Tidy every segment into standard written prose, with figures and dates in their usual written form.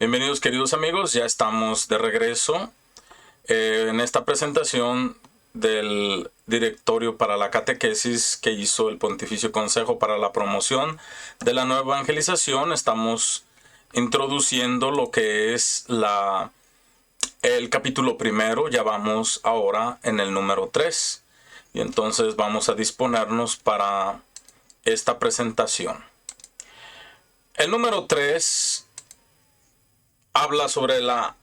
Bienvenidos queridos amigos, ya estamos de regreso en esta presentación del directorio para la catequesis que hizo el Pontificio Consejo para la Promoción de la Nueva Evangelización. Estamos introduciendo lo que es el capítulo primero, ya vamos ahora en el número 3 y entonces vamos a disponernos para esta presentación. El número 3 habla sobre la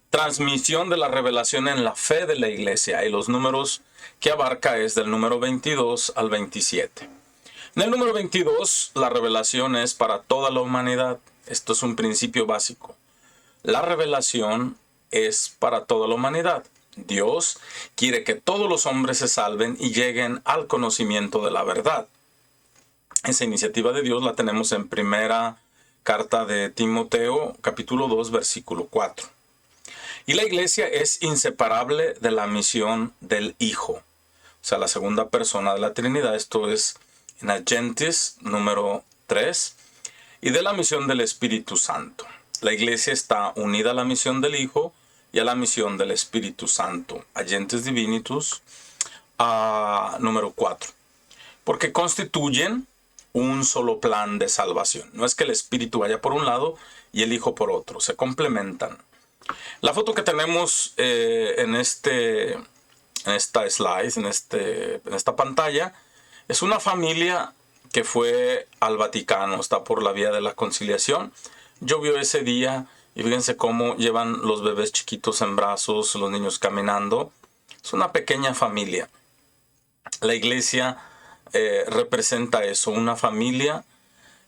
transmisión de la revelación en la fe de la iglesia, y los números que abarca es del número 22 al 27. En el número 22, la revelación es para toda la humanidad. Esto es un principio básico. La revelación es para toda la humanidad. Dios quiere que todos los hombres se salven y lleguen al conocimiento de la verdad. Esa iniciativa de Dios la tenemos en primera carta de Timoteo, capítulo 2, versículo 4. Y la iglesia es inseparable de la misión del Hijo, o sea, la segunda persona de la Trinidad. Esto es en Agentis, número 3, y de la misión del Espíritu Santo. La iglesia está unida a la misión del Hijo y a la misión del Espíritu Santo. Agentis Divinitus, número 4. Porque constituyen un solo plan de salvación. No es que el Espíritu vaya por un lado y el Hijo por otro, se complementan. La foto que tenemos en esta slide, en esta pantalla, es una familia que fue al Vaticano, está por la vía de la conciliación. Llovió ese día y fíjense cómo llevan los bebés chiquitos en brazos, los niños caminando. Es una pequeña familia. La iglesia representa eso, una familia,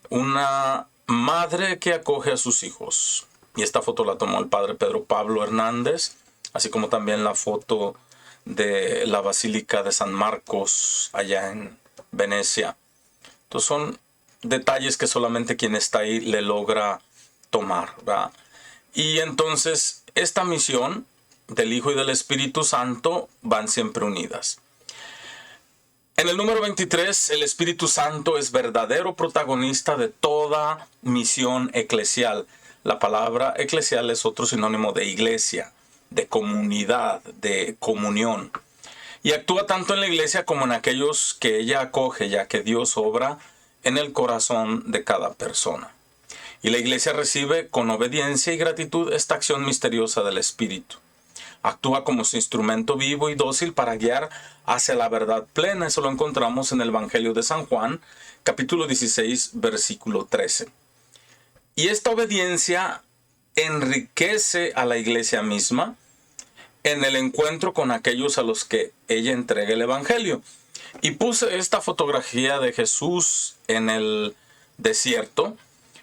una madre que acoge a sus hijos. Y esta foto la tomó el padre Pedro Pablo Hernández, así como también la foto de la Basílica de San Marcos allá en Venecia. Entonces son detalles que solamente quien está ahí le logra tomar, ¿verdad? Y entonces esta misión del Hijo y del Espíritu Santo van siempre unidas. En el número 23, el Espíritu Santo es verdadero protagonista de toda misión eclesial. La palabra eclesial es otro sinónimo de iglesia, de comunidad, de comunión. Y actúa tanto en la iglesia como en aquellos que ella acoge, ya que Dios obra en el corazón de cada persona. Y la iglesia recibe con obediencia y gratitud esta acción misteriosa del Espíritu. Actúa como su instrumento vivo y dócil para guiar hacia la verdad plena. Eso lo encontramos en el Evangelio de San Juan, capítulo 16, versículo 13. Y esta obediencia enriquece a la iglesia misma en el encuentro con aquellos a los que ella entrega el Evangelio. Y puse esta fotografía de Jesús en el desierto,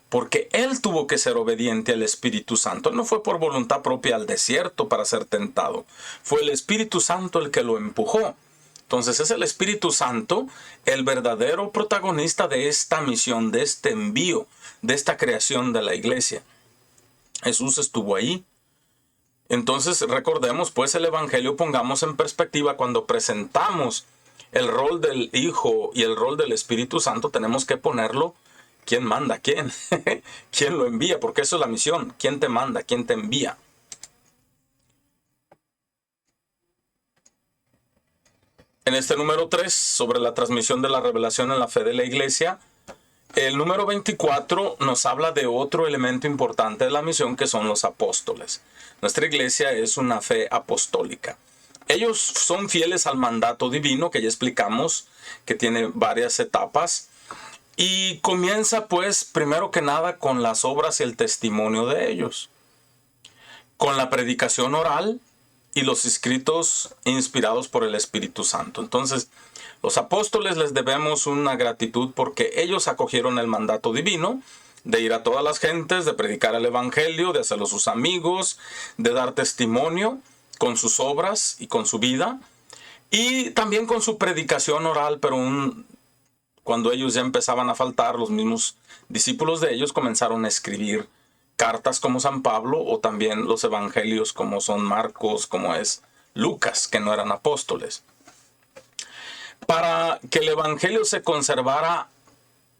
porque él tuvo que ser obediente al Espíritu Santo. No fue por voluntad propia al desierto para ser tentado. Fue el Espíritu Santo el que lo empujó. Entonces es el Espíritu Santo el verdadero protagonista de esta misión, de este envío, de esta creación de la iglesia. Jesús estuvo ahí. Entonces recordemos pues el Evangelio, pongamos en perspectiva cuando presentamos el rol del Hijo y el rol del Espíritu Santo, tenemos que ponerlo. ¿Quién manda? ¿Quién? ¿Quién lo envía? Porque eso es la misión. ¿Quién te manda? ¿Quién te envía? En este número 3, sobre la transmisión de la revelación en la fe de la iglesia, el número 24 nos habla de otro elemento importante de la misión, que son los apóstoles. Nuestra iglesia es una fe apostólica. Ellos son fieles al mandato divino, que ya explicamos, que tiene varias etapas. Y comienza pues primero que nada con las obras y el testimonio de ellos, con la predicación oral y los escritos inspirados por el Espíritu Santo. Entonces, los apóstoles les debemos una gratitud porque ellos acogieron el mandato divino de ir a todas las gentes, de predicar el Evangelio, de hacerlos sus amigos, de dar testimonio con sus obras y con su vida, y también con su predicación oral, pero cuando ellos ya empezaban a faltar, los mismos discípulos de ellos comenzaron a escribir cartas como San Pablo, o también los evangelios como son Marcos, como es Lucas, que no eran apóstoles. Para que el evangelio se conservara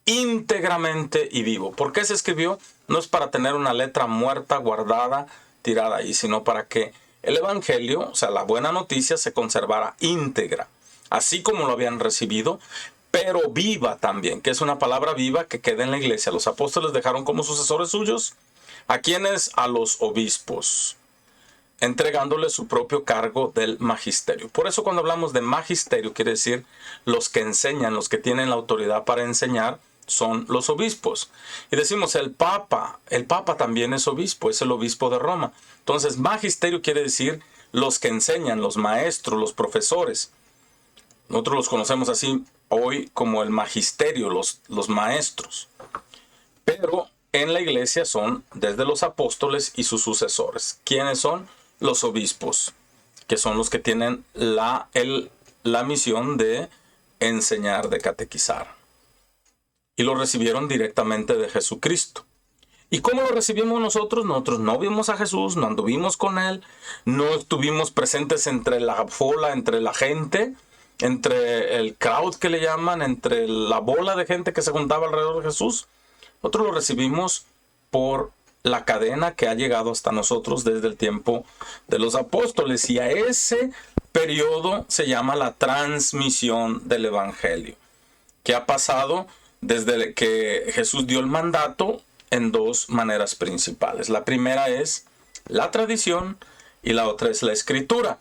íntegramente y vivo. ¿Por qué se escribió? No es para tener una letra muerta, guardada, tirada ahí, sino para que el Evangelio, o sea, la buena noticia, se conservara íntegra, así como lo habían recibido, pero viva también, que es una palabra viva que queda en la iglesia. Los apóstoles dejaron como sucesores suyos a quienes, a los obispos, entregándole su propio cargo del magisterio. Por eso cuando hablamos de magisterio, quiere decir los que enseñan, los que tienen la autoridad para enseñar, son los obispos. Y decimos el Papa también es obispo, es el obispo de Roma. Entonces magisterio quiere decir los que enseñan, los maestros, los profesores. Nosotros los conocemos así hoy como el magisterio, los maestros. Pero en la iglesia son desde los apóstoles y sus sucesores. ¿Quiénes son? Los obispos, que son los que tienen la misión de enseñar, de catequizar. Y lo recibieron directamente de Jesucristo. ¿Y cómo lo recibimos nosotros? Nosotros no vimos a Jesús, no anduvimos con Él, no estuvimos presentes entre la fola, entre la gente, entre el crowd que le llaman, entre la bola de gente que se juntaba alrededor de Jesús. Nosotros lo recibimos por la cadena que ha llegado hasta nosotros desde el tiempo de los apóstoles, y a ese periodo se llama la transmisión del Evangelio, que ha pasado desde que Jesús dio el mandato en dos maneras principales. La primera es la tradición y la otra es la escritura.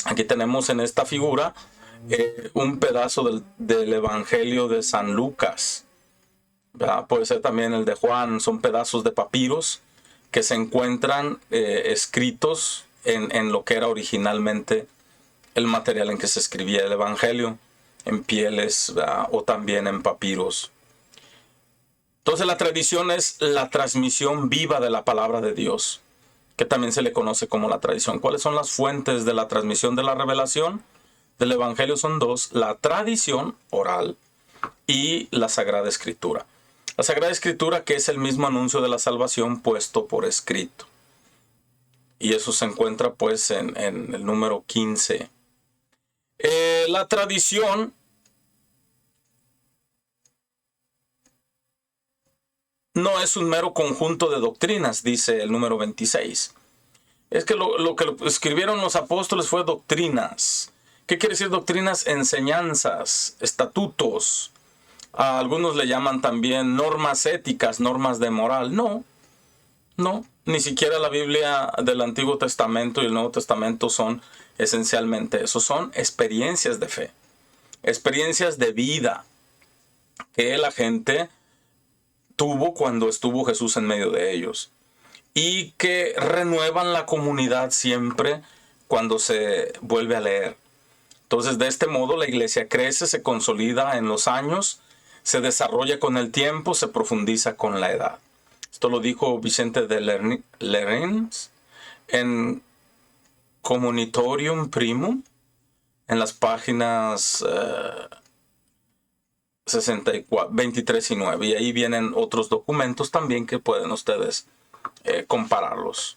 Aquí tenemos en esta figura un pedazo del Evangelio de San Lucas. Puede ser también el de Juan. Son pedazos de papiros que se encuentran escritos en lo que era originalmente el material en que se escribía el Evangelio, en pieles o también en papiros. Entonces la tradición es la transmisión viva de la palabra de Dios, que también se le conoce como la tradición. ¿Cuáles son las fuentes de la transmisión de la revelación del Evangelio? Son dos: la tradición oral y la Sagrada Escritura. La Sagrada Escritura, que es el mismo anuncio de la salvación puesto por escrito. Y eso se encuentra pues en el número 15. La tradición no es un mero conjunto de doctrinas, dice el número 26. Es que lo que escribieron los apóstoles fue doctrinas. ¿Qué quiere decir doctrinas? Enseñanzas, estatutos. A algunos le llaman también normas éticas, normas de moral. No, ni siquiera la Biblia del Antiguo Testamento y el Nuevo Testamento son esencialmente eso. Son experiencias de fe, experiencias de vida que la gente tuvo cuando estuvo Jesús en medio de ellos, y que renuevan la comunidad siempre cuando se vuelve a leer. Entonces, de este modo la iglesia crece, se consolida en los años, se desarrolla con el tiempo, se profundiza con la edad. Esto lo dijo Vicente de Lerins en Communitorium Primum, en las páginas 64, 23 y 9. Y ahí vienen otros documentos también que pueden ustedes compararlos.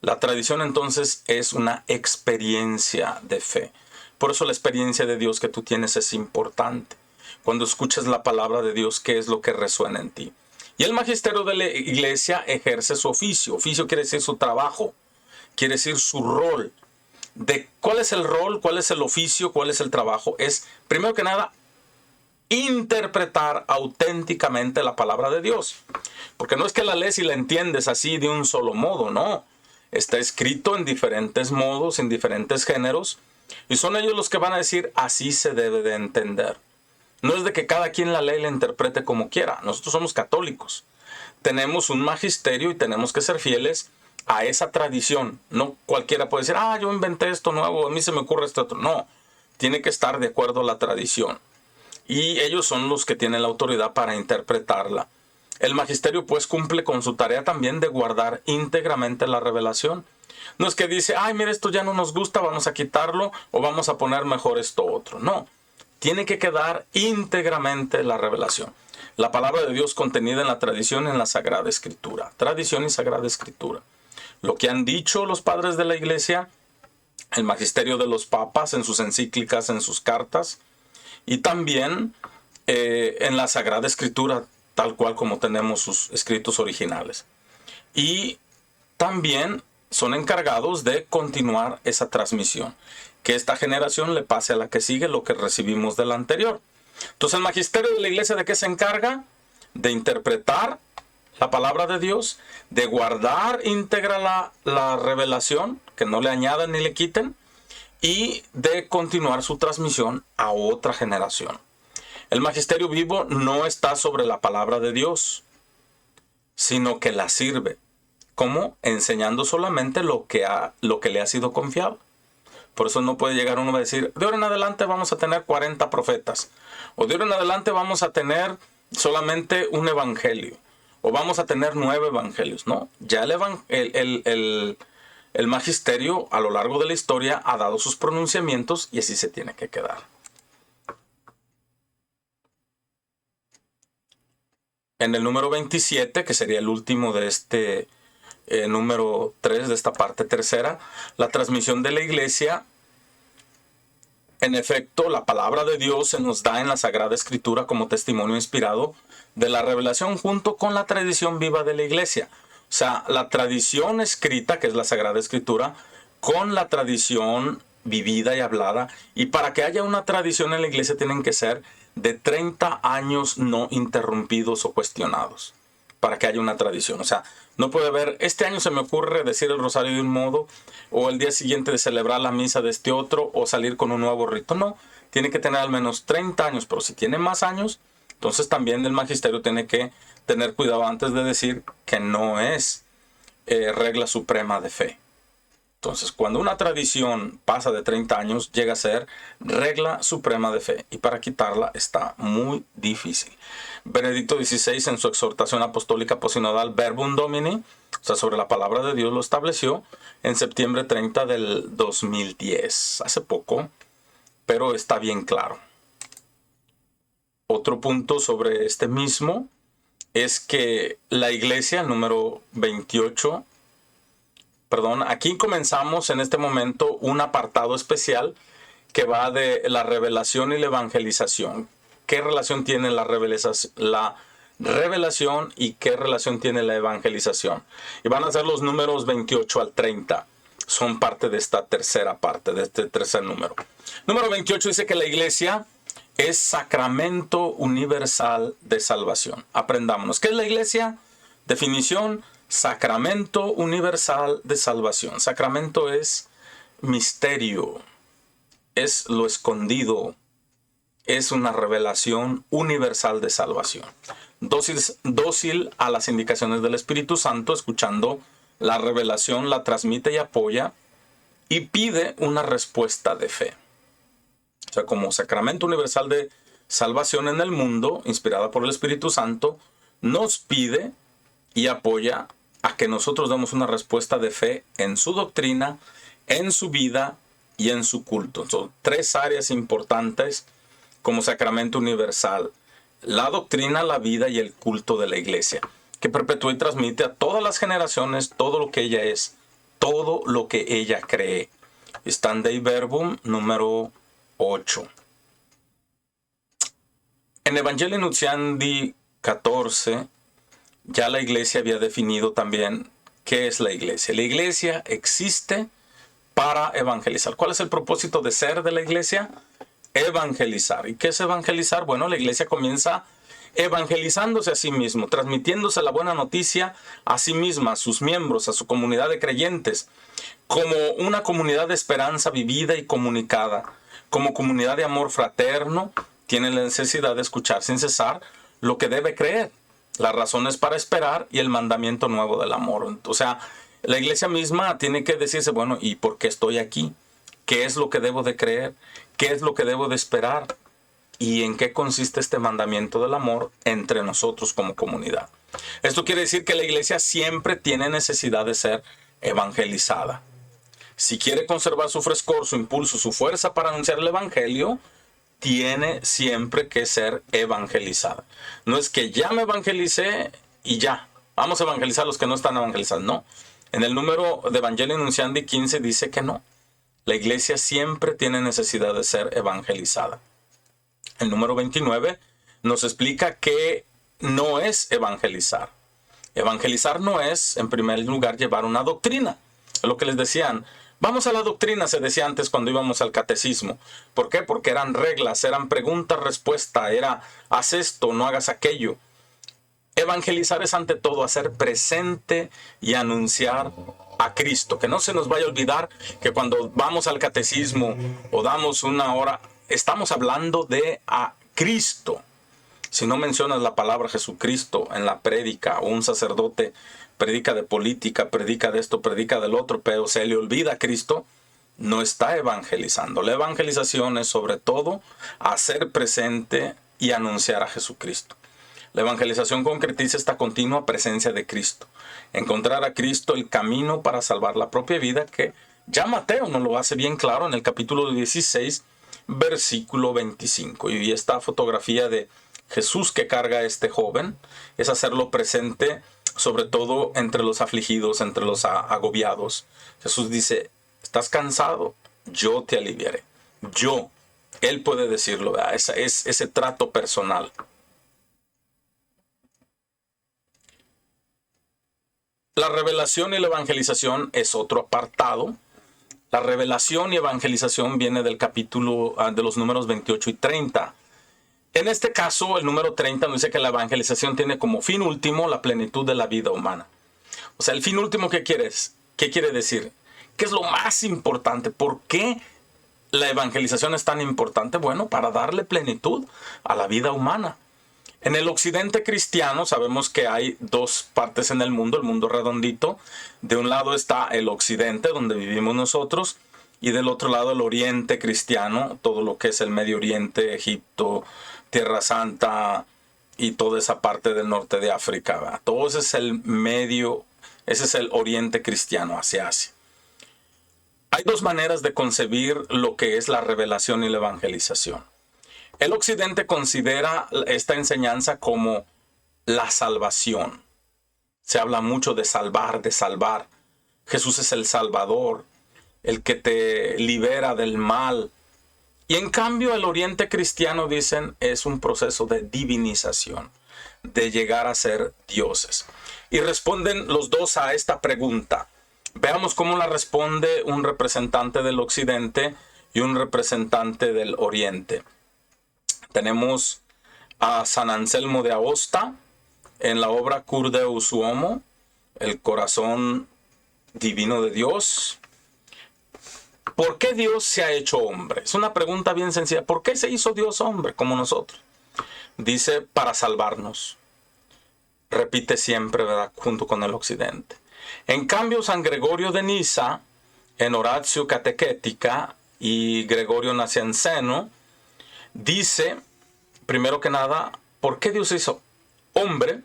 La tradición entonces es una experiencia de fe. Por eso la experiencia de Dios que tú tienes es importante. Cuando escuchas la palabra de Dios, ¿qué es lo que resuena en ti? Y el magisterio de la iglesia ejerce su oficio. Oficio quiere decir su trabajo, quiere decir su rol. ¿Cuál es el rol? ¿Cuál es el oficio? ¿Cuál es el trabajo? Es, primero que nada, interpretar auténticamente la palabra de Dios. Porque no es que la lees y la entiendes así de un solo modo, no. Está escrito en diferentes modos, en diferentes géneros, y son ellos los que van a decir así se debe de entender. No es de que cada quien la lea y la interprete como quiera. Nosotros somos católicos. Tenemos un magisterio y tenemos que ser fieles a esa tradición. No cualquiera puede decir, yo inventé esto nuevo, a mí se me ocurre esto otro. No, tiene que estar de acuerdo a la tradición. Y ellos son los que tienen la autoridad para interpretarla. El magisterio pues cumple con su tarea también de guardar íntegramente la revelación. No es que dice, mira, esto ya no nos gusta, vamos a quitarlo o vamos a poner mejor esto otro. No, tiene que quedar íntegramente la revelación. La palabra de Dios contenida en la tradición, en la Sagrada Escritura. Tradición y Sagrada Escritura. Lo que han dicho los padres de la Iglesia, el magisterio de los papas en sus encíclicas, en sus cartas, y también en la Sagrada Escritura, tal cual como tenemos sus escritos originales. Y también son encargados de continuar esa transmisión, que esta generación le pase a la que sigue lo que recibimos de la anterior. Entonces, el magisterio de la iglesia, ¿de qué se encarga? De interpretar la palabra de Dios, de guardar íntegra la revelación, que no le añadan ni le quiten, y de continuar su transmisión a otra generación. El magisterio vivo no está sobre la palabra de Dios, sino que la sirve, como enseñando solamente lo que le ha sido confiado. Por eso no puede llegar uno a decir, de ahora en adelante vamos a tener 40 profetas, o de ahora en adelante vamos a tener solamente un evangelio, o vamos a tener 9 evangelios. No, ya el magisterio a lo largo de la historia ha dado sus pronunciamientos y así se tiene que quedar. En el número 27, que sería el último de este número 3 de esta parte tercera, la transmisión de la iglesia. En efecto, la palabra de Dios se nos da en la Sagrada Escritura como testimonio inspirado de la revelación junto con la tradición viva de la iglesia. O sea, la tradición escrita, que es la Sagrada Escritura, con la tradición vivida y hablada. Y para que haya una tradición en la iglesia tienen que ser de 30 años no interrumpidos o cuestionados, para que haya una tradición. O sea, no puede haber, este año se me ocurre decir el rosario de un modo, o el día siguiente de celebrar la misa de este otro, o salir con un nuevo rito. No, tiene que tener al menos 30 años, pero si tiene más años, entonces también el magisterio tiene que tener cuidado antes de decir que no es regla suprema de fe. Entonces, cuando una tradición pasa de 30 años, llega a ser regla suprema de fe. Y para quitarla está muy difícil. Benedicto XVI, en su exhortación apostólica posinodal Verbum Domini, o sea, sobre la palabra de Dios, lo estableció en septiembre 30 del 2010. Hace poco, pero está bien claro. Otro punto sobre este mismo es que la iglesia, el número 28, aquí comenzamos en este momento un apartado especial que va de la revelación y la evangelización. ¿Qué relación tiene la revelación y qué relación tiene la evangelización? Y van a ser los números 28 al 30. Son parte de esta tercera parte, de este tercer número. Número 28 dice que la iglesia es sacramento universal de salvación. Aprendámonos. ¿Qué es la iglesia? Definición: sacramento universal de salvación. Sacramento es misterio, es lo escondido, es una revelación universal de salvación. Dócil a las indicaciones del Espíritu Santo, escuchando la revelación, la transmite y apoya y pide una respuesta de fe. O sea, como sacramento universal de salvación en el mundo, inspirada por el Espíritu Santo, nos pide y apoya a que nosotros demos una respuesta de fe en su doctrina, en su vida y en su culto. Son 3 áreas importantes como sacramento universal: la doctrina, la vida y el culto de la iglesia, que perpetúa y transmite a todas las generaciones todo lo que ella es, todo lo que ella cree. Stand Dei Verbum número 8. En Evangelii Nuntiandi 14, ya la iglesia había definido también qué es la iglesia. La iglesia existe para evangelizar. ¿Cuál es el propósito de ser de la iglesia? Evangelizar. ¿Y qué es evangelizar? Bueno, la iglesia comienza evangelizándose a sí mismo, transmitiéndose la buena noticia a sí misma, a sus miembros, a su comunidad de creyentes, como una comunidad de esperanza vivida y comunicada, como comunidad de amor fraterno. Tiene la necesidad de escuchar sin cesar lo que debe creer, las razones para esperar y el mandamiento nuevo del amor. O sea, la iglesia misma tiene que decirse, bueno, ¿y por qué estoy aquí? ¿Qué es lo que debo de creer? ¿Qué es lo que debo de esperar? ¿Y en qué consiste este mandamiento del amor entre nosotros como comunidad? Esto quiere decir que la iglesia siempre tiene necesidad de ser evangelizada. Si quiere conservar su frescor, su impulso, su fuerza para anunciar el evangelio, tiene siempre que ser evangelizada. No es que ya me evangelicé y ya, vamos a evangelizar a los que no están evangelizados. No. En el número de Evangelii Nuntiandi 15 dice que no. La iglesia siempre tiene necesidad de ser evangelizada. El número 29 nos explica que no es evangelizar. Evangelizar no es, en primer lugar, llevar una doctrina. Es lo que les decían. Vamos a la doctrina, se decía antes cuando íbamos al catecismo. ¿Por qué? Porque eran reglas, eran preguntas, respuesta, era haz esto, no hagas aquello. Evangelizar es ante todo hacer presente y anunciar a Cristo. Que no se nos vaya a olvidar que cuando vamos al catecismo o damos una hora, estamos hablando de a Cristo. Si no mencionas la palabra Jesucristo en la prédica, o un sacerdote predica de política, predica de esto, predica del otro, pero se le olvida a Cristo, no está evangelizando. La evangelización es sobre todo hacer presente y anunciar a Jesucristo. La evangelización concretiza esta continua presencia de Cristo. Encontrar a Cristo el camino para salvar la propia vida, que ya Mateo nos lo hace bien claro en el capítulo 16, versículo 25. Y esta fotografía de Jesús que carga a este joven es hacerlo presente, sobre todo entre los afligidos, entre los agobiados. Jesús dice, ¿estás cansado? Yo te aliviaré. Yo. Él puede decirlo, ¿verdad? Es ese trato personal. La revelación y la evangelización es otro apartado. La revelación y evangelización viene del capítulo de los números 28 y 30. En este caso, el número 30 nos dice que la evangelización tiene como fin último la plenitud de la vida humana. O sea, el fin último, ¿qué quiere decir? ¿Qué es lo más importante? ¿Por qué la evangelización es tan importante? Bueno, para darle plenitud a la vida humana. En el occidente cristiano sabemos que hay dos partes en el mundo redondito. De un lado está el occidente, donde vivimos nosotros, y del otro lado el oriente cristiano, todo lo que es el Medio Oriente, Egipto, Tierra Santa y toda esa parte del norte de África, ¿verdad? Todo ese es ese es el oriente cristiano hacia Asia. Hay dos maneras de concebir lo que es la revelación y la evangelización. El occidente considera esta enseñanza como la salvación. Se habla mucho de salvar, de salvar. Jesús es el Salvador, el que te libera del mal. Y en cambio el oriente cristiano, dicen, es un proceso de divinización, de llegar a ser dioses. Y responden los dos a esta pregunta. Veamos cómo la responde un representante del occidente y un representante del oriente. Tenemos a San Anselmo de Aosta en la obra Cur Deus Homo, el corazón divino de Dios. ¿Por qué Dios se ha hecho hombre? Es una pregunta bien sencilla. ¿Por qué se hizo Dios hombre como nosotros? Dice, para salvarnos. Repite siempre, ¿verdad?, junto con el occidente. En cambio, San Gregorio de Nisa, en Oratio Catequética, y Gregorio Nacianceno, dice, primero que nada, ¿por qué Dios hizo hombre?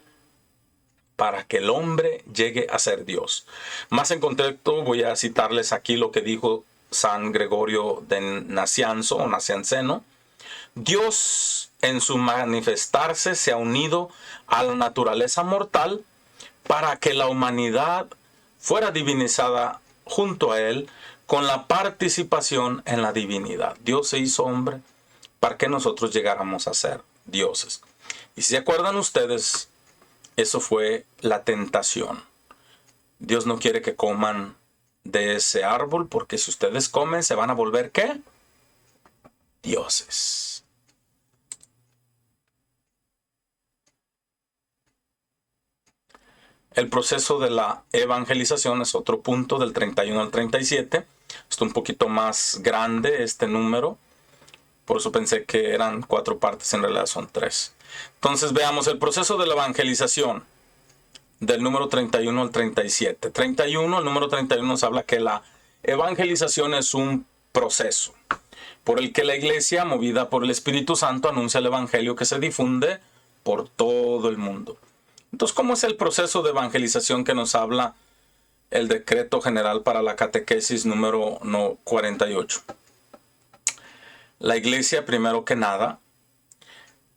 Para que el hombre llegue a ser Dios. Más en contexto, voy a citarles aquí lo que dijo San Gregorio de Nacianzo o Nacianceno. Dios en su manifestarse se ha unido a la naturaleza mortal para que la humanidad fuera divinizada junto a él con la participación en la divinidad. Dios se hizo hombre para que nosotros llegáramos a ser dioses. Y si se acuerdan ustedes, eso fue la tentación. Dios no quiere que coman de ese árbol, porque si ustedes comen se van a volver, ¿qué? Dioses. El proceso de la evangelización es otro punto, del 31 al 37. Está un poquito más grande este número. Por eso pensé que eran 4 partes, en realidad son 3. Entonces veamos el proceso de la evangelización del número 31 al 37. El número 31 nos habla que la evangelización es un proceso por el que la iglesia, movida por el Espíritu Santo, anuncia el evangelio que se difunde por todo el mundo. Entonces, ¿cómo es el proceso de evangelización que nos habla el decreto general para la catequesis número 48? La iglesia, primero que nada,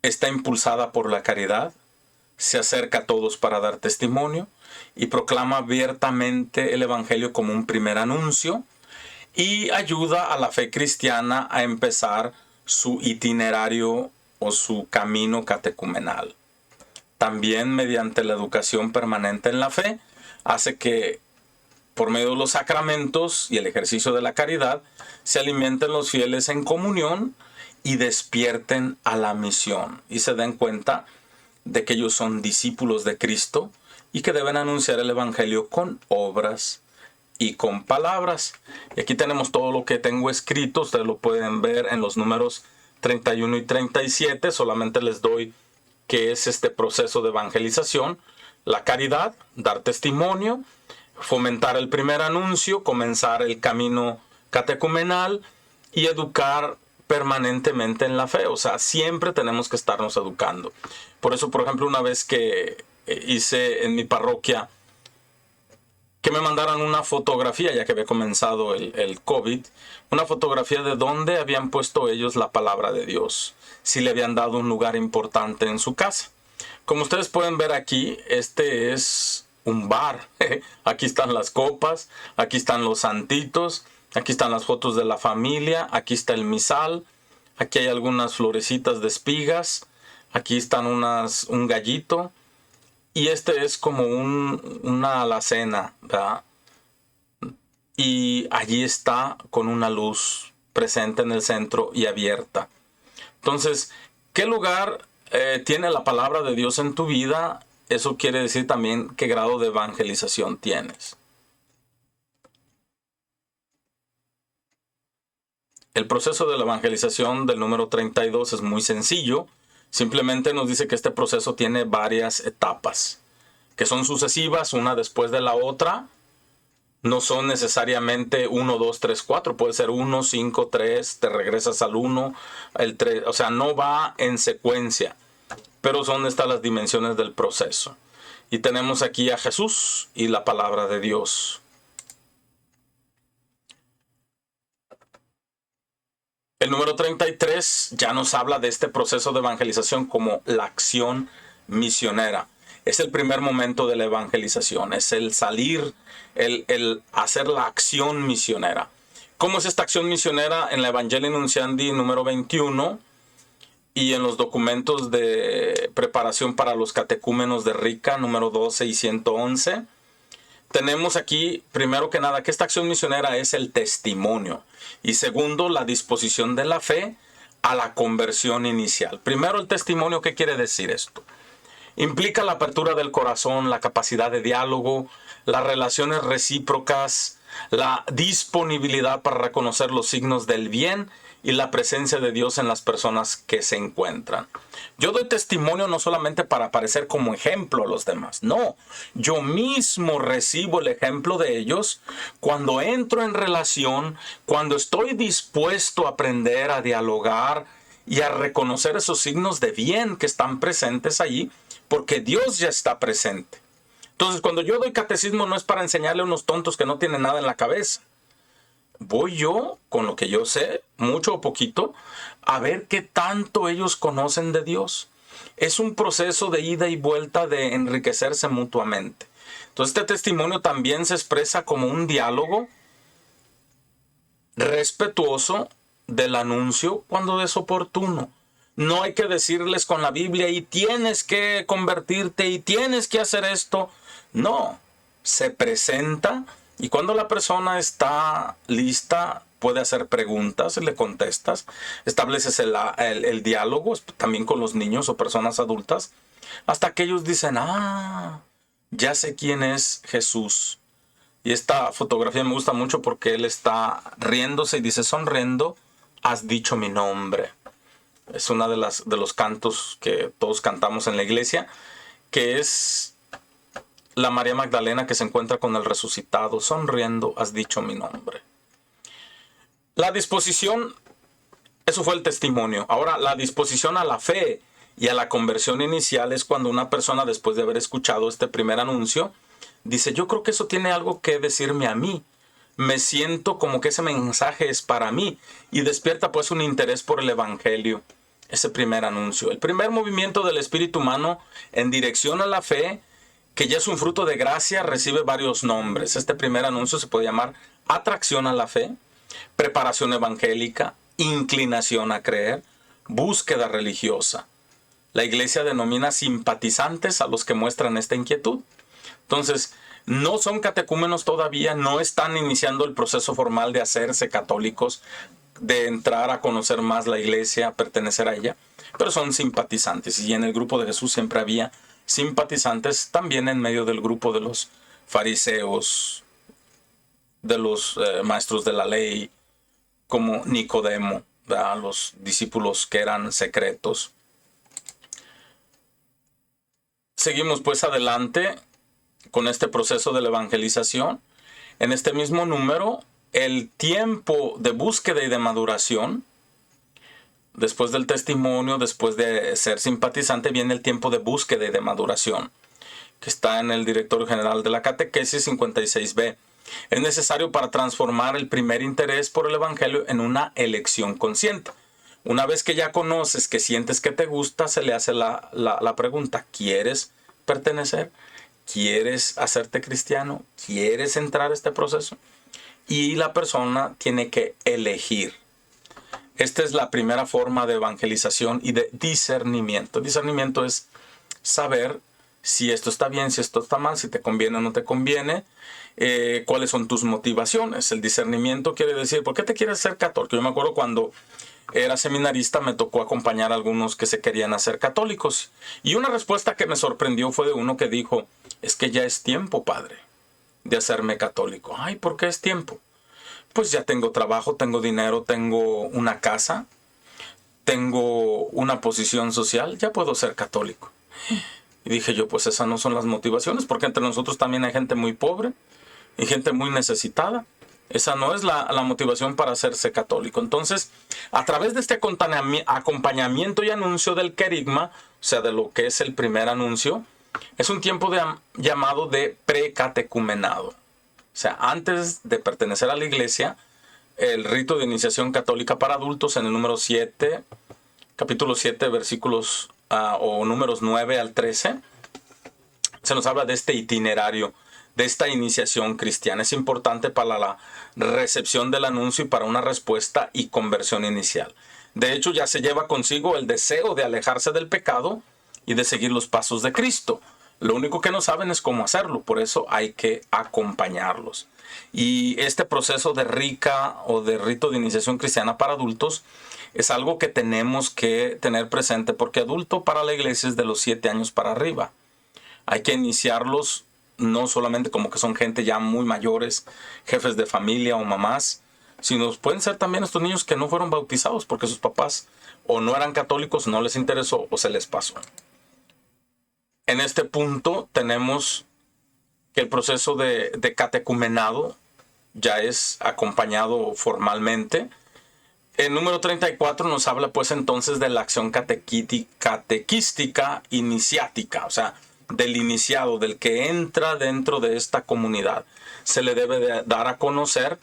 está impulsada por la caridad, se acerca a todos para dar testimonio y proclama abiertamente el evangelio como un primer anuncio y ayuda a la fe cristiana a empezar su itinerario o su camino catecumenal. También mediante la educación permanente en la fe, hace que por medio de los sacramentos y el ejercicio de la caridad, se alimenten los fieles en comunión y despierten a la misión y se den cuenta de que ellos son discípulos de Cristo y que deben anunciar el Evangelio con obras y con palabras. Y aquí tenemos todo lo que tengo escrito, ustedes lo pueden ver en los números 31 y 37, solamente les doy qué es este proceso de evangelización: la caridad, dar testimonio, fomentar el primer anuncio, comenzar el camino catecumenal y educar permanentemente en la fe. O sea, siempre tenemos que estarnos educando. Por eso, por ejemplo, una vez que hice en mi parroquia que me mandaran una fotografía, ya que había comenzado el COVID, una fotografía de dónde habían puesto ellos la palabra de Dios, si le habían dado un lugar importante en su casa. Como ustedes pueden ver aquí, este es un bar. Aquí están las copas, aquí están los santitos, aquí están las fotos de la familia, aquí está el misal, aquí hay algunas florecitas de espigas, aquí están un gallito, y este es como una alacena, ¿verdad? Y allí está con una luz presente en el centro y abierta. Entonces, ¿qué lugar tiene la palabra de Dios en tu vida? Eso quiere decir también qué grado de evangelización tienes. El proceso de la evangelización del número 32 es muy sencillo. Simplemente nos dice que este proceso tiene varias etapas, que son sucesivas, una después de la otra. No son necesariamente 1, 2, 3, 4. Puede ser 1, 5, 3, te regresas al 1, el 3. O sea, no va en secuencia. Pero son estas las dimensiones del proceso. Y tenemos aquí a Jesús y la palabra de Dios. El número 33 ya nos habla de este proceso de evangelización como la acción misionera. Es el primer momento de la evangelización, es el salir, el hacer la acción misionera. ¿Cómo es esta acción misionera? En la Evangelii Nuntiandi número 21 y en los documentos de preparación para los catecúmenos de Rica número 12 y 111. Tenemos aquí, primero que nada, que esta acción misionera es el testimonio. Y segundo, la disposición de la fe a la conversión inicial. Primero, el testimonio. ¿Qué quiere decir esto? Implica la apertura del corazón, la capacidad de diálogo, las relaciones recíprocas, la disponibilidad para reconocer los signos del bien y la presencia de Dios en las personas que se encuentran. Yo doy testimonio no solamente para aparecer como ejemplo a los demás, no. Yo mismo recibo el ejemplo de ellos cuando entro en relación, cuando estoy dispuesto a aprender a dialogar y a reconocer esos signos de bien que están presentes allí, porque Dios ya está presente. Entonces, cuando yo doy catecismo no es para enseñarle a unos tontos que no tienen nada en la cabeza. Voy yo, con lo que yo sé, mucho o poquito, a ver qué tanto ellos conocen de Dios. Es un proceso de ida y vuelta de enriquecerse mutuamente. Entonces, este testimonio también se expresa como un diálogo respetuoso del anuncio cuando es oportuno. No hay que decirles con la Biblia y tienes que convertirte y tienes que hacer esto. No, se presenta. Y cuando la persona está lista, puede hacer preguntas y le contestas. Estableces el diálogo también con los niños o personas adultas, hasta que ellos dicen, ya sé quién es Jesús. Y esta fotografía me gusta mucho porque él está riéndose y dice, sonriendo, has dicho mi nombre. Es una de los cantos que todos cantamos en la iglesia, que es la María Magdalena que se encuentra con el resucitado, sonriendo, has dicho mi nombre. La disposición, eso fue el testimonio. Ahora, la disposición a la fe y a la conversión inicial es cuando una persona, después de haber escuchado este primer anuncio, dice, yo creo que eso tiene algo que decirme a mí. Me siento como que ese mensaje es para mí. Y despierta pues un interés por el Evangelio. Ese primer anuncio. El primer movimiento del espíritu humano en dirección a la fe, que ya es un fruto de gracia, recibe varios nombres. Este primer anuncio se puede llamar atracción a la fe, preparación evangélica, inclinación a creer, búsqueda religiosa. La iglesia denomina simpatizantes a los que muestran esta inquietud. Entonces, no son catecúmenos todavía, no están iniciando el proceso formal de hacerse católicos, de entrar a conocer más la iglesia, pertenecer a ella, pero son simpatizantes. Y en el grupo de Jesús siempre había simpatizantes, también en medio del grupo de los fariseos, de los maestros de la ley, como Nicodemo, ¿verdad? Los discípulos que eran secretos. Seguimos pues adelante con este proceso de la evangelización. En este mismo número, el tiempo de búsqueda y de maduración, después del testimonio, después de ser simpatizante, viene el tiempo de búsqueda y de maduración, que está en el Directorio General de la Catequesis 56b. Es necesario para transformar el primer interés por el Evangelio en una elección consciente. Una vez que ya conoces, que sientes que te gusta, se le hace la pregunta: ¿quieres pertenecer? ¿Quieres hacerte cristiano? ¿Quieres entrar a este proceso? Y la persona tiene que elegir. Esta es la primera forma de evangelización y de discernimiento. Discernimiento es saber si esto está bien, si esto está mal, si te conviene o no te conviene, cuáles son tus motivaciones. El discernimiento quiere decir, ¿por qué te quieres ser católico? Yo me acuerdo cuando era seminarista, me tocó acompañar a algunos que se querían hacer católicos. Y una respuesta que me sorprendió fue de uno que dijo: es que ya es tiempo, padre, de hacerme católico. Ay, ¿por qué es tiempo? Pues ya tengo trabajo, tengo dinero, tengo una casa, tengo una posición social, ya puedo ser católico. Y dije yo, pues esas no son las motivaciones, porque entre nosotros también hay gente muy pobre y gente muy necesitada. Esa no es la motivación para hacerse católico. Entonces, a través de este acompañamiento y anuncio del querigma, o sea, de lo que es el primer anuncio, es un tiempo llamado de precatecumenado. O sea, antes de pertenecer a la iglesia, el rito de iniciación católica para adultos en el número 7, capítulo 7, versículos o números 9 al 13, se nos habla de este itinerario, de esta iniciación cristiana. Es importante para la recepción del anuncio y para una respuesta y conversión inicial. De hecho, ya se lleva consigo el deseo de alejarse del pecado y de seguir los pasos de Cristo. Lo único que no saben es cómo hacerlo, por eso hay que acompañarlos. Y este proceso de rica o de rito de iniciación cristiana para adultos es algo que tenemos que tener presente, porque adulto para la iglesia es de los 7 años para arriba. Hay que iniciarlos no solamente como que son gente ya muy mayores, jefes de familia o mamás, sino pueden ser también estos niños que no fueron bautizados porque sus papás o no eran católicos, no les interesó o se les pasó. En este punto tenemos que el proceso de catecumenado ya es acompañado formalmente. El número 34 nos habla pues entonces de la acción catequística iniciática, o sea, del iniciado, del que entra dentro de esta comunidad. Se le debe de dar a conocer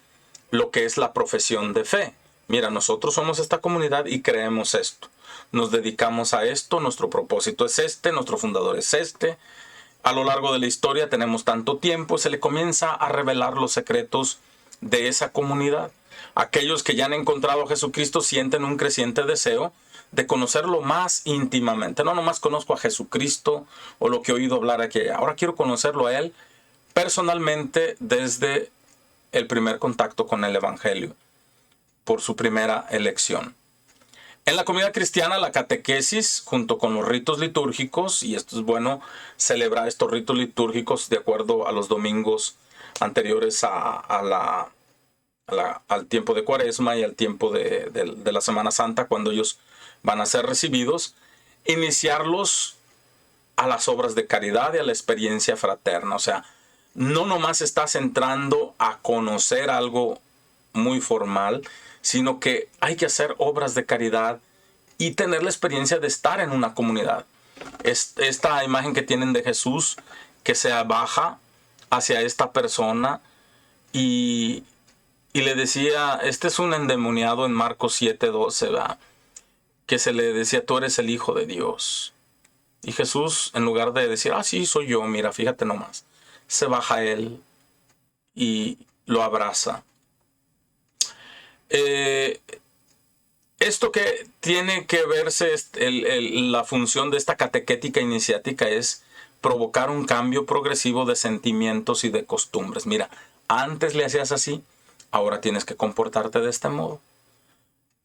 lo que es la profesión de fe. Mira, nosotros somos esta comunidad y creemos esto. Nos dedicamos a esto, nuestro propósito es este, nuestro fundador es este. A lo largo de la historia tenemos tanto tiempo, se le comienza a revelar los secretos de esa comunidad. Aquellos que ya han encontrado a Jesucristo sienten un creciente deseo de conocerlo más íntimamente. No nomás conozco a Jesucristo o lo que he oído hablar aquí. Ahora quiero conocerlo a Él personalmente desde el primer contacto con el Evangelio, por su primera elección. En la comunidad cristiana, la catequesis, junto con los ritos litúrgicos, y esto es bueno, celebrar estos ritos litúrgicos de acuerdo a los domingos anteriores al tiempo de Cuaresma y al tiempo de la Semana Santa, cuando ellos van a ser recibidos, iniciarlos a las obras de caridad y a la experiencia fraterna. O sea, no nomás estás entrando a conocer algo muy formal, sino que hay que hacer obras de caridad y tener la experiencia de estar en una comunidad. Esta imagen que tienen de Jesús que se baja hacia esta persona y le decía, este es un endemoniado en Marcos 7:12, ¿verdad? Que se le decía, tú eres el Hijo de Dios. Y Jesús, en lugar de decir, sí, soy yo, mira, fíjate nomás, se baja él y lo abraza. Esto que tiene que verse, la función de esta catequética iniciática es provocar un cambio progresivo de sentimientos y de costumbres. Mira, antes le hacías así, ahora tienes que comportarte de este modo.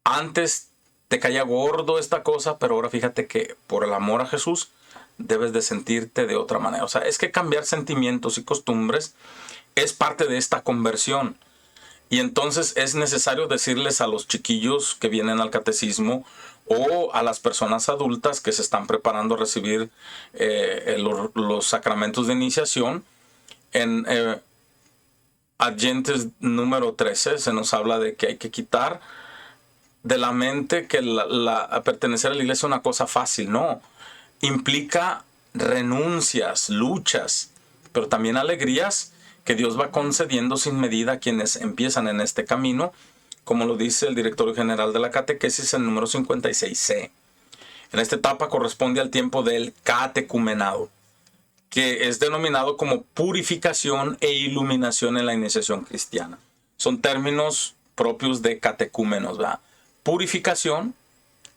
Antes te caía gordo esta cosa, pero ahora fíjate que por el amor a Jesús debes de sentirte de otra manera. O sea, es que cambiar sentimientos y costumbres es parte de esta conversión. Y entonces es necesario decirles a los chiquillos que vienen al catecismo o a las personas adultas que se están preparando a recibir los sacramentos de iniciación. En Adyentes número 13 se nos habla de que hay que quitar de la mente que pertenecer a la iglesia es una cosa fácil. No, implica renuncias, luchas, pero también alegrías que Dios va concediendo sin medida a quienes empiezan en este camino, como lo dice el directorio general de la catequesis en número 56C. En esta etapa corresponde al tiempo del catecumenado, que es denominado como purificación e iluminación en la iniciación cristiana. Son términos propios de catecúmenos, ¿verdad? Purificación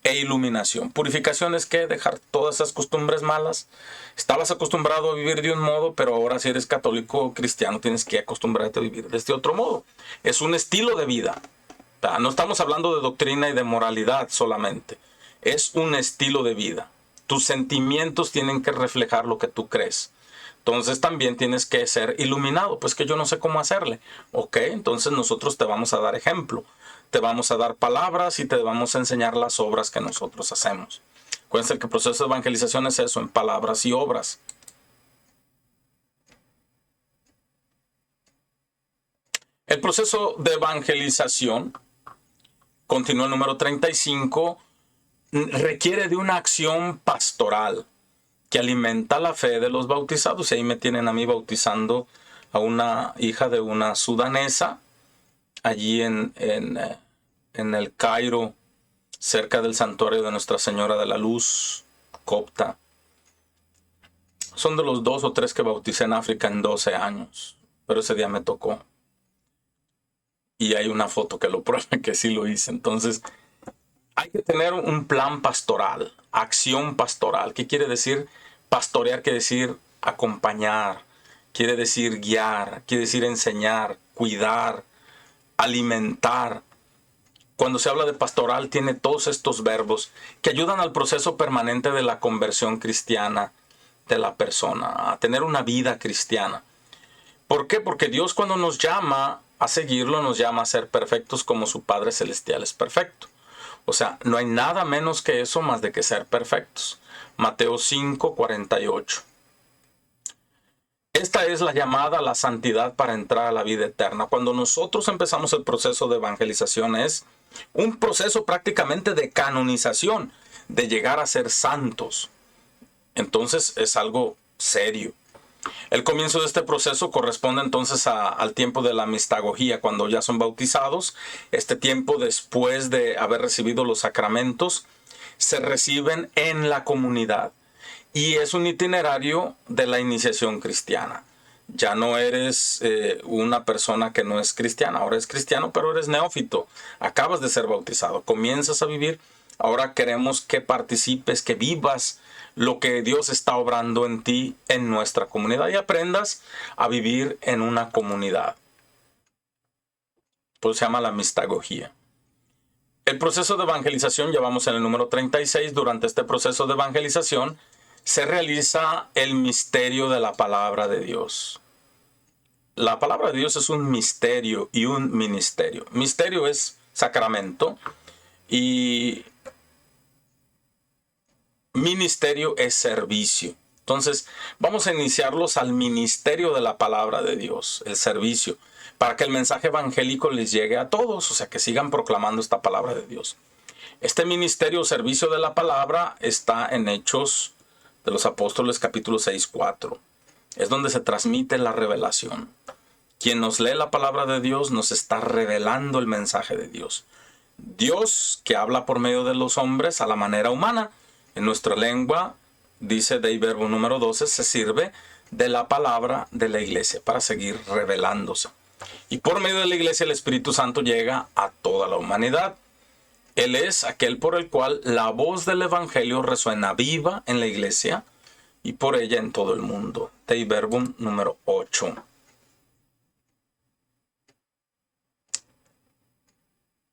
e iluminación. Purificación es que dejar todas esas costumbres malas. Estabas acostumbrado a vivir de un modo, pero ahora si eres católico o cristiano tienes que acostumbrarte a vivir de este otro modo. Es un estilo de vida. No estamos hablando de doctrina y de moralidad solamente. Es un estilo de vida. Tus sentimientos tienen que reflejar lo que tú crees. Entonces también tienes que ser iluminado. Pues que yo no sé cómo hacerle. Ok, entonces nosotros te vamos a dar ejemplo. Te vamos a dar palabras y te vamos a enseñar las obras que nosotros hacemos. Acuérdense que el proceso de evangelización es eso, en palabras y obras. El proceso de evangelización, continúa el número 35, requiere de una acción pastoral que alimenta la fe de los bautizados. Y ahí me tienen a mí bautizando a una hija de una sudanesa, allí en el Cairo, cerca del santuario de Nuestra Señora de la Luz, copta. Son de los 2 o 3 que bauticé en África en 12 años, pero ese día me tocó. Y hay una foto que lo prueba que sí lo hice. Entonces, hay que tener un plan pastoral, acción pastoral. ¿Qué quiere decir pastorear? Quiere decir acompañar, quiere decir guiar, quiere decir enseñar, cuidar, alimentar. Cuando se habla de pastoral tiene todos estos verbos que ayudan al proceso permanente de la conversión cristiana de la persona, a tener una vida cristiana. ¿Por qué? Porque Dios cuando nos llama a seguirlo, nos llama a ser perfectos como su Padre Celestial es perfecto. O sea, no hay nada menos que eso más de que ser perfectos. Mateo 5:48. Esta es la llamada a la santidad para entrar a la vida eterna. Cuando nosotros empezamos el proceso de evangelización es un proceso prácticamente de canonización, de llegar a ser santos. Entonces es algo serio. El comienzo de este proceso corresponde entonces al tiempo de la mistagogía, cuando ya son bautizados. Este tiempo después de haber recibido los sacramentos, se reciben en la comunidad. Y es un itinerario de la iniciación cristiana. Ya no eres una persona que no es cristiana, ahora eres cristiano, pero eres neófito. Acabas de ser bautizado, comienzas a vivir. Ahora queremos que participes, que vivas lo que Dios está obrando en ti, en nuestra comunidad, y aprendas a vivir en una comunidad. Pues se llama la mistagogía. El proceso de evangelización, ya vamos en el número 36, durante este proceso de evangelización se realiza el misterio de la palabra de Dios. La palabra de Dios es un misterio y un ministerio. Misterio es sacramento y ministerio es servicio. Entonces, vamos a iniciarlos al ministerio de la palabra de Dios, el servicio, para que el mensaje evangélico les llegue a todos, o sea, que sigan proclamando esta palabra de Dios. Este ministerio o servicio de la palabra está en Hechos de los Apóstoles capítulo 6:4. Es donde se transmite la revelación. Quien nos lee la palabra de Dios nos está revelando el mensaje de Dios. Dios que habla por medio de los hombres a la manera humana. En nuestra lengua, dice Dei Verbo número 12, se sirve de la palabra de la iglesia para seguir revelándose. Y por medio de la iglesia el Espíritu Santo llega a toda la humanidad. Él es aquel por el cual la voz del Evangelio resuena viva en la iglesia y por ella en todo el mundo. Dei Verbum número 8.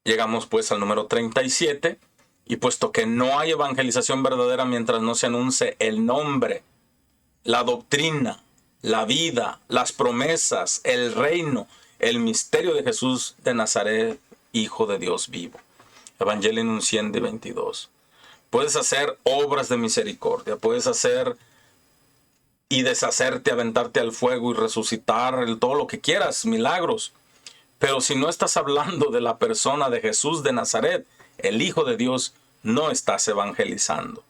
Llegamos pues al número 37. Y puesto que no hay evangelización verdadera mientras no se anuncie el nombre, la doctrina, la vida, las promesas, el reino, el misterio de Jesús de Nazaret, Hijo de Dios vivo. Evangelio Nunciandi 22. Puedes hacer obras de misericordia, puedes hacer y deshacerte, aventarte al fuego y resucitar, todo lo que quieras, milagros. Pero si no estás hablando de la persona de Jesús de Nazaret, el Hijo de Dios, no estás evangelizando.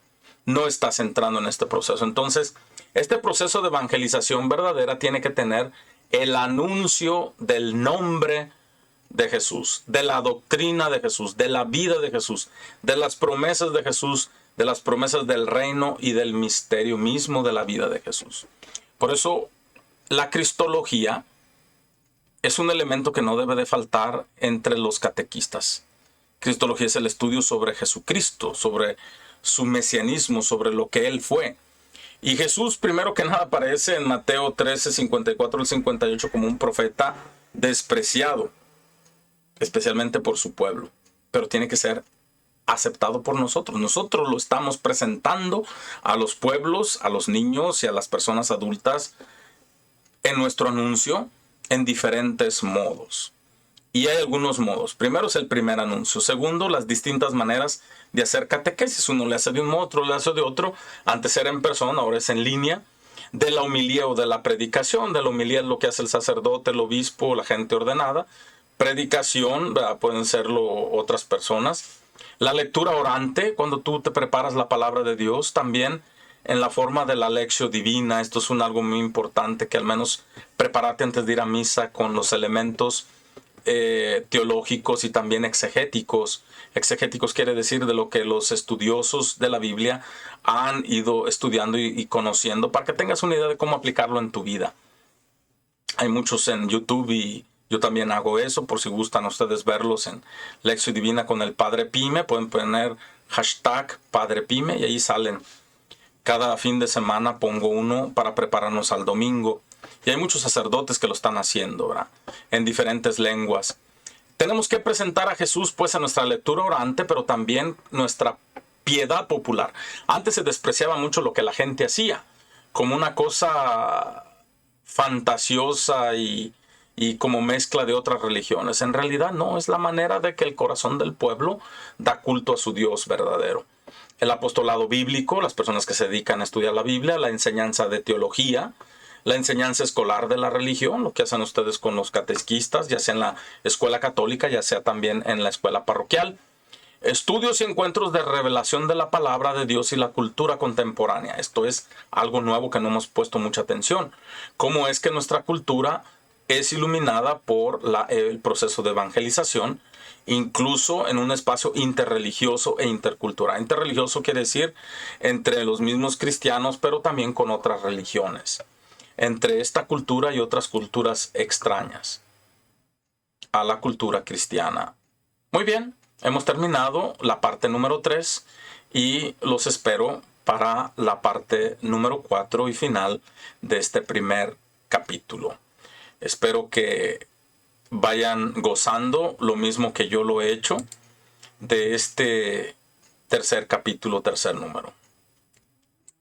No estás entrando en este proceso. Entonces, este proceso de evangelización verdadera tiene que tener el anuncio del nombre de Jesús, de la doctrina de Jesús, de la vida de Jesús, de las promesas de Jesús, de las promesas del reino y del misterio mismo de la vida de Jesús. Por eso, la cristología es un elemento que no debe de faltar entre los catequistas. Cristología es el estudio sobre Jesucristo, sobre su mesianismo, sobre lo que Él fue. Y Jesús, primero que nada, aparece en Mateo 13, 54 al 58 como un profeta despreciado, especialmente por su pueblo. Pero tiene que ser aceptado por nosotros. Nosotros lo estamos presentando a los pueblos, a los niños y a las personas adultas en nuestro anuncio en diferentes modos. Y hay algunos modos. Primero es el primer anuncio. Segundo, las distintas maneras de hacer catequesis. Uno le hace de un modo, otro le hace de otro. Antes era en persona, ahora es en línea. De la homilía o de la predicación. De la homilía es lo que hace el sacerdote, el obispo, la gente ordenada. Predicación, pueden serlo otras personas. La lectura orante, cuando tú te preparas la palabra de Dios, también en la forma de la lección divina. Esto es algo muy importante, que al menos prepararte antes de ir a misa con los elementos teológicos y también exegéticos. Exegéticos quiere decir de lo que los estudiosos de la Biblia han ido estudiando y conociendo, para que tengas una idea de cómo aplicarlo en tu vida. Hay muchos en YouTube y yo también hago eso, por si gustan ustedes verlos en Lección Divina con el Padre Pime. Pueden poner hashtag Padre Pime y ahí salen. Cada fin de semana pongo uno para prepararnos al domingo. Y hay muchos sacerdotes que lo están haciendo, ¿verdad? En diferentes lenguas. Tenemos que presentar a Jesús pues en nuestra lectura orante, pero también nuestra piedad popular. Antes se despreciaba mucho lo que la gente hacía, como una cosa fantasiosa y como mezcla de otras religiones. En realidad no, es la manera de que el corazón del pueblo da culto a su Dios verdadero. El apostolado bíblico, las personas que se dedican a estudiar la Biblia, la enseñanza de teología, la enseñanza escolar de la religión, lo que hacen ustedes con los catequistas, ya sea en la escuela católica, ya sea también en la escuela parroquial. Estudios y encuentros de revelación de la palabra de Dios y la cultura contemporánea. Esto es algo nuevo que no hemos puesto mucha atención. ¿Cómo es que nuestra cultura es iluminada por el proceso de evangelización, incluso en un espacio interreligioso e intercultural? Interreligioso quiere decir entre los mismos cristianos, pero también con otras religiones, entre esta cultura y otras culturas extrañas a la cultura cristiana. Muy bien, hemos terminado la parte número 3 y los espero para la parte número 4 y final de este primer capítulo. Espero que vayan gozando lo mismo que yo lo he hecho de este tercer capítulo, tercer número.